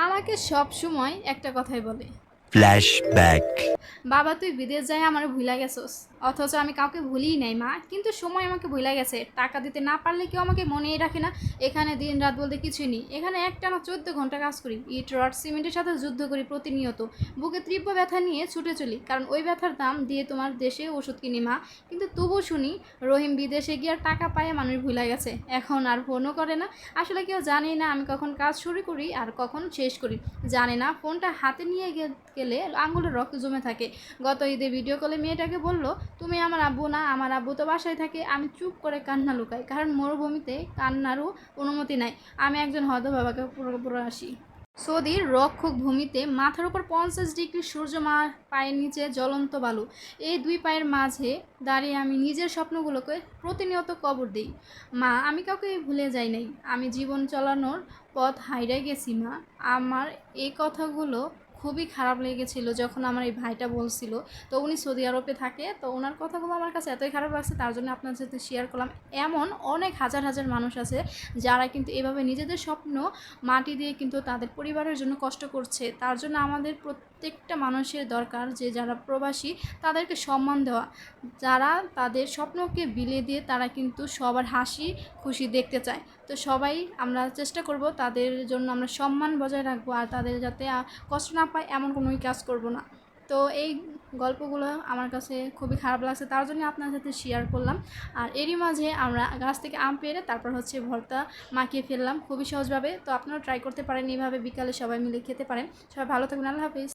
আমাকে সবসময় একটা কথাই বলে, ফ্ল্যাশব্যাক। বাবা তুই বিদেশ যাই আমার ভুলা গেছোস। অথচ আমি কাউকে ভুলিই নাই মা, কিন্তু সময় আমাকে ভুলা গেছে। টাকা দিতে না পারলে কেউ আমাকে মনেই রাখে না। এখানে দিন রাত বলতে কিছুই নেই, এখানে একটানা 14 ঘন্টা কাজ করি, ইট রড সিমেন্টের সাথে যুদ্ধ করি প্রতিনিয়ত। বুকে তীব্র ব্যথা নিয়ে ছুটে চলি, কারণ ওই ব্যথার দাম দিয়ে তোমার দেশে ওষুধ কিনি মা। কিন্তু তবু শুনি রহিম বিদেশে গিয়ে আর টাকা পায় মানুষ ভুলা গেছে, এখন আর ফোনও করে না। আসলে কেউ জানেই না আমি কখন কাজ শুরু করি আর কখন শেষ করি। জানে না ফোনটা হাতে নিয়ে গেলে আঙুলের রক্ত জমে থাকে। গত ঈদে ভিডিও কলে মেয়েটাকে বলল, তুমি আমার আব্বু না, আমার আব্বু তো বাসায় থাকে। আমি চুপ করে কান্না লুকাই, কারণ মরুভূমিতে কান্নারও অনুমতি নাই। আমি একজন হতভাবাকে পুরো আসি। সৌদির রক্ষক ভূমিতে মাথার উপর 50 ডিগ্রি সূর্য, মা পায়ের নিচে জ্বলন্ত বালু। এই দুই পায়ের মাঝে দাঁড়িয়ে আমি নিজের স্বপ্নগুলোকে প্রতিনিয়ত কবর দিই। মা, আমি কাউকে ভুলে যাই নাই, আমি জীবন চালানোর পথ হারিয়ে গেছি মা। আমার এই কথাগুলো খুবই খারাপ লেগেছিল যখন আমার এই ভাইটা বলছিল। তো উনি সৌদি আরবে থাকে, তো ওনার কথাগুলো আমার কাছে এতই খারাপ লাগছে, তার জন্য আপনার সাথে শেয়ার করলাম। এমন অনেক হাজার হাজার মানুষ আছে যারা কিন্তু এভাবে নিজেদের স্বপ্ন মাটি দিয়ে কিন্তু তাদের পরিবারের জন্য কষ্ট করছে। তার জন্য আমাদের প্রত্যেকটা মানুষের দরকার যে যারা প্রবাসী তাদেরকে সম্মান দেওয়া, যারা তাদের স্বপ্নকে বিলিয়ে দিয়ে তারা কিন্তু সবার হাসি খুশি দেখতে চায়। তো সবাই আমরা চেষ্টা করব তাদের জন্য আমরা সম্মান বজায় রাখবো, আর তাদের যাতে কষ্ট না পায় এমন কোনোই কাজ করব না। তো এই গল্পগুলো আমার কাছে খুবই খারাপ লাগছে, তার জন্য আপনার সাথে শেয়ার করলাম। আর এরই মাঝে আমরা গাছ থেকে আম পেড়ে তারপর হচ্ছে ভর্তা মাখিয়ে ফেললাম খুবই সহজভাবে। তো আপনারাও ট্রাই করতে পারেন, এইভাবে বিকালে সবাই মিলে খেতে পারেন। সবাই ভালো থাকবেন, আল্লাহ হাফিজ।